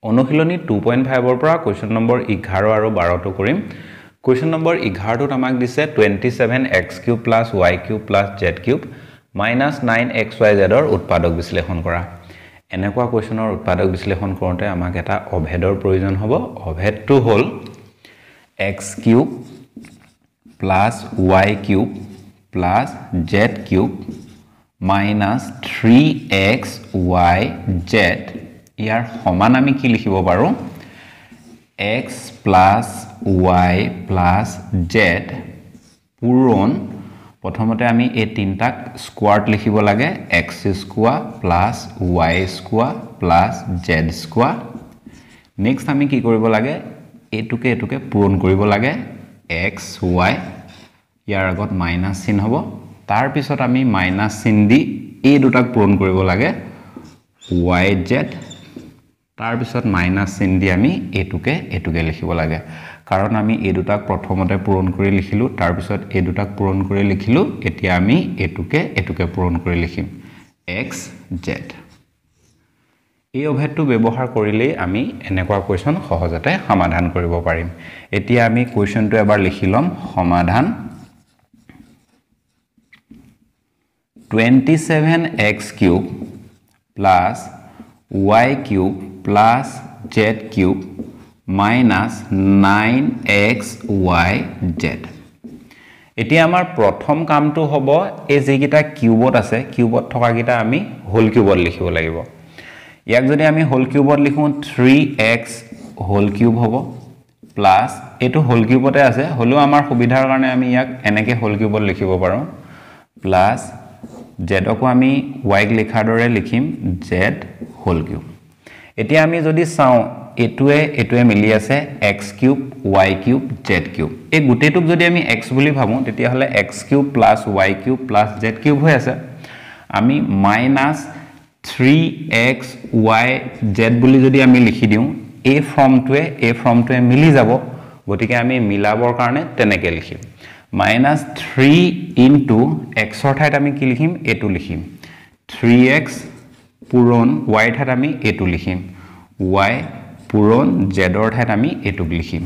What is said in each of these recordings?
অনুশীলনী 2.5 ৰ পৰা কোৱেশ্চন নম্বৰ 11 আৰু 12 টো কৰিম কোৱেশ্চন নম্বৰ 11 টোত আমাক দিছে 27x³ + y³ + z³ - 9xyz ৰ উৎপাদক বিশ্লেষণ কৰা এনেকুৱা কোৱেশ্চনৰ উৎপাদক বিশ্লেষণ কৰোঁতে আমাক এটা অভেদৰ প্ৰয়োজন হ'ব অভেদটো হ'ল x³ + y³ + z³ - 3xyz ইয়াৰ সমান আমি কি লিখিব পাৰো x + y + z পূৰণ প্ৰথমতে আমি এই তিনটাক স্কোয়াৰত লিখিব লাগে x² + y² + z²। নেক্সট আমি কি কৰিব লাগে এটুকে পূৰণ কৰিব লাগে x y ইয়াৰ আগত মাইনাস চিন হ'ব তাৰ পিছত আমি মাইনাস চিন দি এই দুটাক পূৰণ কৰিব লাগে yz তাৰ পিছত মাইনাস চিন দি আমি এটুকে লিখিব লাগে কাৰণ আমি এই দুটাক প্ৰথমতে পূৰণ কৰি লিখিলো তাৰ পিছত এই দুটাক পূৰণ কৰি লিখিলো এতিয়া আমি এটুকে পূৰণ কৰি লিখিম xz এই অভেদটো ব্যৱহাৰ কৰিলে আমি এনেকুৱা কোৱেশ্চন সহজতে সমাধান কৰিব পাৰিম এতিয়া আমি কোৱেশ্চনটো এবাৰ লিখি লম সমাধান 27x³ + y³ + z³ - 9xyz এতিয়া আমাৰ প্ৰথম কামটো হ'ব এই যেগিটা কিউবত আছে কিউবত থকা গিটা আমি হোল কিউবত লিখিব লাগিব ইয়াক যদি আমি হোল কিউবত লিখো 3x হোল কিউব হ'ব প্লাস এটো হোল কিউবতে আছে হলো আমাৰ সুবিধাৰ কাৰণে আমি ইয়াক এনেকে হোল কিউবত লিখিব পাৰো প্লাস z কো আমি y ক লিখাৰ দৰে লিখিম z হোল কিউব এতিয়া আমি যদি চাও এটুৱে মিলি আছে x³ y³ z³ এই গুটেটোক যদি আমি x বুলি ভাবো তেতিয়া হলে x³ + y³ + z³ হৈ আছে আমি -3xyz বুলি যদি আমি লিখি দিও এই ফৰ্মটোৱে মিলি যাব গতিকে আমি মিলাবৰ কাৰণে তেনেকে লিখিম -3 * x ৰ ঠাইত আমি কি লিখিম এটো লিখিম 3x পূৰণ y ৰ ঠাইত আমি এটো লিখিম y পূৰণ z ৰ ঠাইত আমি এটো লিখিম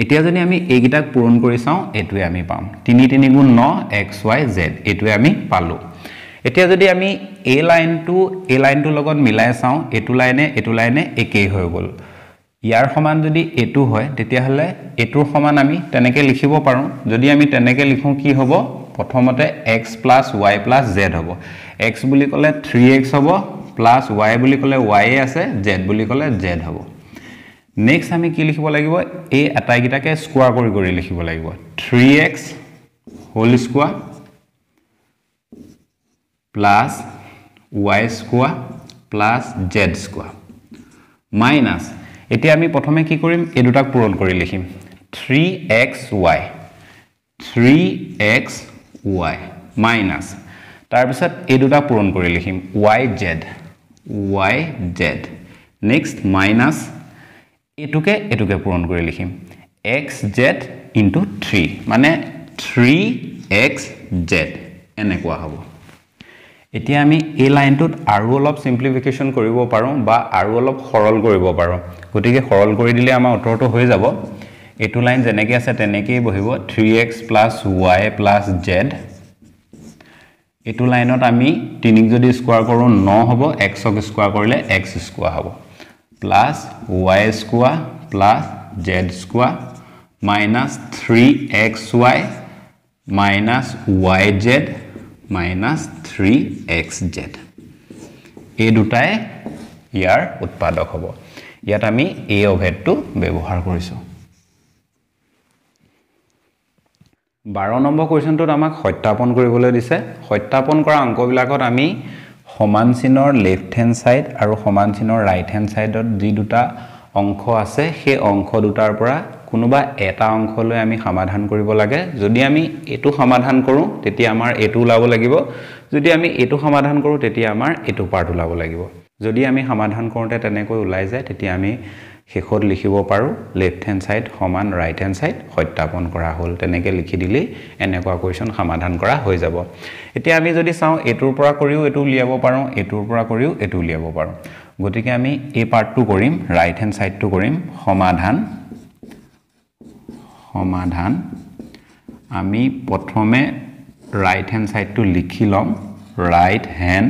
এতিয়া যদি আমি এইগিটাক পূৰণ কৰি চাও এটোৱে আমি পাম 3 × 3 = 9 xyz এটোৱে আমি পালো এতিয়া যদি আমি এই লাইনটো লগত মিলাই চাও এটো লাইনে একেই হৈ গল ইয়াৰ সমান যদি এটো হয় তেতিয়া হলে এটোৰ সমান আমি তেনেকে লিখিব পাৰো যদি আমি তেনেকে লিখো কি হ'ব প্ৰথমতে x + y + z হ'ব x বুলি ক'লে 3x হ'ব প্লাস y বুলি ক'লে y আছে z বুলি ক'লে z হ'ব নেক্সট আমি কি লিখিব লাগিব এই আটাইগিটাকে স্কোয়াৰ কৰি লিখিব লাগিব 3x whole square plus y² plus z² minus এতিয়া আমি প্ৰথমে কি কৰিম এই দুটাক পূৰণ কৰি লিখিম 3xy মাইনাস তাৰ পিছত এই দুটা পূৰণ কৰি লিখিম yz নেক্সট মাইনাস এটুকে পূৰণ কৰি লিখিম xz * 3 মানে 3xz এনেকুৱা হ'ব এতিয়া আমি এই লাইনটোত আৰু অলপ সিম্পলিফিকেশন কৰিব পাৰো বা আৰু অলপ সৰল কৰিব পাৰো গতিকে সৰল কৰি দিলে আমাৰ উত্তৰটো হৈ যাব এটো লাইন যেনেকৈ আছে তেনেকেই বহিব 3x + y + z এটো লাইনত আমি 3 ক যদি স্কয়াৰ কৰো 9 হ'ব x ক স্কয়াৰ কৰিলে x² হ'ব plus y² plus z² minus 3xy minus yz minus 3xz এই দুটাই ইয়াৰ উৎপাদক হ'ব ইয়াত আমি এই অভেদটো ব্যৱহাৰ কৰিছো 12 নম্বৰ কোৱেশ্চনটোত আমাক সত্যাপন কৰিবলৈ দিছে সত্যাপন কৰা অংকবিলাকত আমি সমান চিনৰ লেফট হ্যান্ড সাইড আৰু সমান চিনৰ ৰাইট হ্যান্ড সাইডত যি দুটা অংক আছে সেই অংক দুটাৰ পৰা কোনোবা এটা অংকলৈ আমি সমাধান কৰিব লাগে যদি আমি এটো সমাধান কৰো তেতিয়া আমাৰ এটো ওলাব লাগিব যদি আমি এটো সমাধান কৰো তেতিয়া আমাৰ এটো পাৰ্ট ওলাব লাগিব যদি আমি সমাধান কৰোতে তেনেকৈ ওলাই যায় তেতিয়া আমি শেষত লিখিব পাৰো লেফট হ্যান্ড সাইড সমান ৰাইট হ্যান্ড সাইড সত্যাপন কৰা হ'ল তেনেকৈ লিখি দিলে এনেকুৱা কোৱেশ্চন সমাধান কৰা হৈ যাব এতিয়া আমি যদি চাও এটোৰ পৰা কৰিও এটো উলিয়াব পাৰো এটোৰ পৰা কৰিও এটো উলিয়াব পাৰো গতিকে আমি এই পাৰ্টটো কৰিম ৰাইট হ্যান্ড সাইডটো কৰিম সমাধান আমি প্ৰথমে ৰাইট হ্যান্ড সাইডটো লিখি লম ৰাইট হ্যান্ড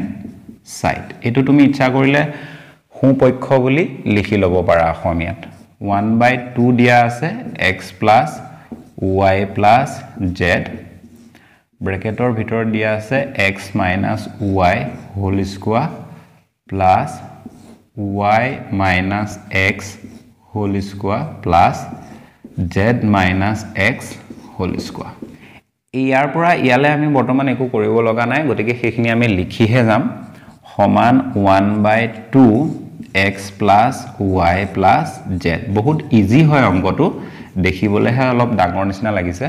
সাইড এটো তুমি ইচ্ছা কৰিলে সোঁপক্ষ বুলি লিখি লব পাৰা অসমীয়াত 1/2 দিয়া আছে x + y + z ব্ৰেকেটৰ ভিতৰত দিয়া আছে x - y whole square plus y - x whole square plus z - x whole square ইয়াৰ পৰা ইয়ালে আমি বৰ্তমান একো কৰিব লগা নাই গতিকে সেইখিনি আমি লিখিহে যাম সমান 1/2 x + y + z বহুত ইজি হয় অংকটো দেখিবলেহে অলপ ডাঙৰ নিচিনা লাগিছে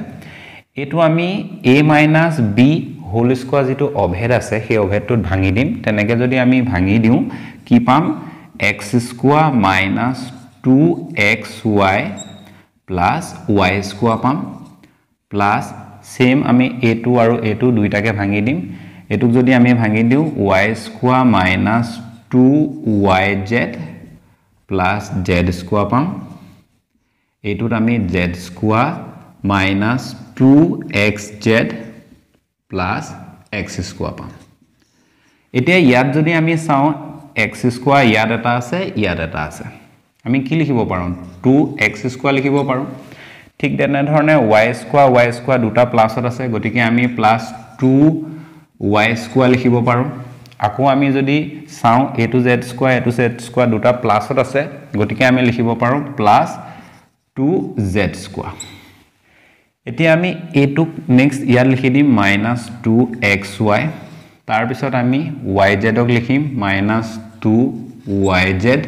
এটো আমি a - b হোল স্কয়াৰ যেটো অভেদ আছে সেই অভেদটোত ভাঙি দিম তেনেকে যদি আমি ভাঙি দিও কি পাম x square - 2xy + y square পাম প্লাস সেম আমি a2 আৰু a2 দুইটাকে ভাঙি দিম এটুক যদি আমি ভাঙি দিও y square - 2yz plus z square পাম এটুত আমি z square - 2xz plus x square পাম এতিয়া ইয়াত যদি আমি চাও x স্কয়াৰ ইয়াত এটা আছে ইয়াত এটা আছে আমি কি লিখিব পাৰো 2x স্কয়াৰ লিখিব পাৰো ঠিক তেনে ধৰণে y স্কয়াৰ দুটা প্লাসত আছে গতিকে আমি +2y স্কয়াৰ লিখিব পাৰো আকৌ আমি যদি চাও a to z স্কয়াৰ দুটা প্লাসত আছে গতিকে আমি লিখিব পাৰো +2z স্কয়াৰ এতিয়া আমি a টুক নেক্সট ইয়াত লিখি দিম -2xy তাৰ পিছত আমি yz ক লিখিম -2yz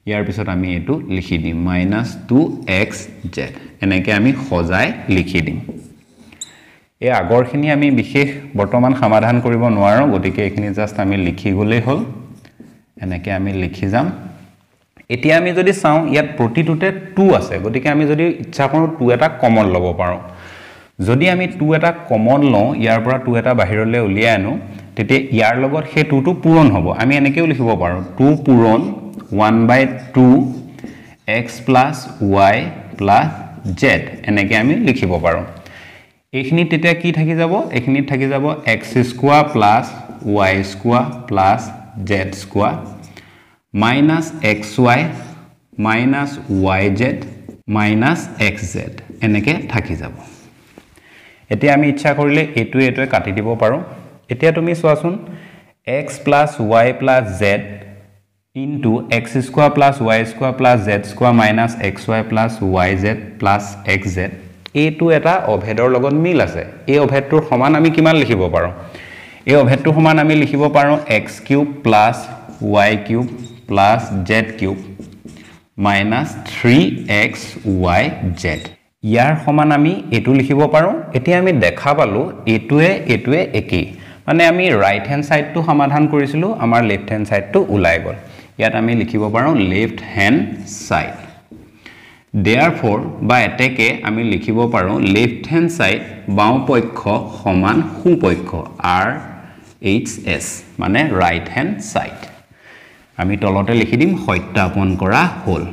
ইয়াৰ পিছত আমি এটো লিখি দিম -2xz এনেকে আমি সজাই লিখি দিম এই আগৰখিনি আমি বিশেষ বৰ্তমান সমাধান কৰিব নোৱাৰো গতিকে এখিনি জাস্ট আমি লিখি গলেই হল এনেকে আমি লিখি যাম এতিয়া আমি যদি চাও ইয়াত প্ৰতিটোতে 2 আছে গতিকে আমি যদি ইচ্ছা কৰো 2 এটা কমন লব পাৰো যদি আমি 2 এটা কমন লও ইয়াৰ পৰা 2 এটা বাহিৰলৈ উলিয়াই আনো তেতিয়া ইয়াৰ লগত সেই 2 টো পূৰণ হ'ব আমি এনেকেও লিখিব পাৰো 2 পূৰণ 1/2 x + y + z এনেকে আমি লিখিব পাৰো এইখিনি তেতিয়া কি থাকি যাব এইখিনি থাকি যাব x square + y square + z square -xy -yz -xz এনেকে থাকি যাব এতিয়া আমি ইচ্ছা কৰিলে এটোৱে কাটি দিব পাৰো এতিয়া তুমি চোৱাচোন x + y + z into x square plus y square plus z square minus xy plus yz plus xz এটো এটা অভেদৰ লগত মিল আছে এই অভেদটোৰ সমান আমি কিমান লিখিব পাৰো এই অভেদটোৰ সমান আমি লিখিব পাৰো x³ plus y³ plus z³ minus 3xyz ইয়াৰ সমান আমি এটো লিখিব পাৰো এতিয়া আমি দেখা পালো এটোৱে একেই মানে আমি ৰাইট হ্যান্ড সাইডটো সমাধান কৰিছিলো আমাৰ লেফট হ্যান্ড সাইডটো উলাই গল ইয়াত আমি লিখিব পাৰো লেফট হ্যান্ড সাইড therefore বা এটেকে আমি লিখিব পাৰো লেফট হ্যান্ড সাইড বাও পক্ষ সমান সু পক্ষ RHS মানে ৰাইট হ্যান্ড সাইড আমি তলতে লিখি দিম সত্যাপন কৰা হল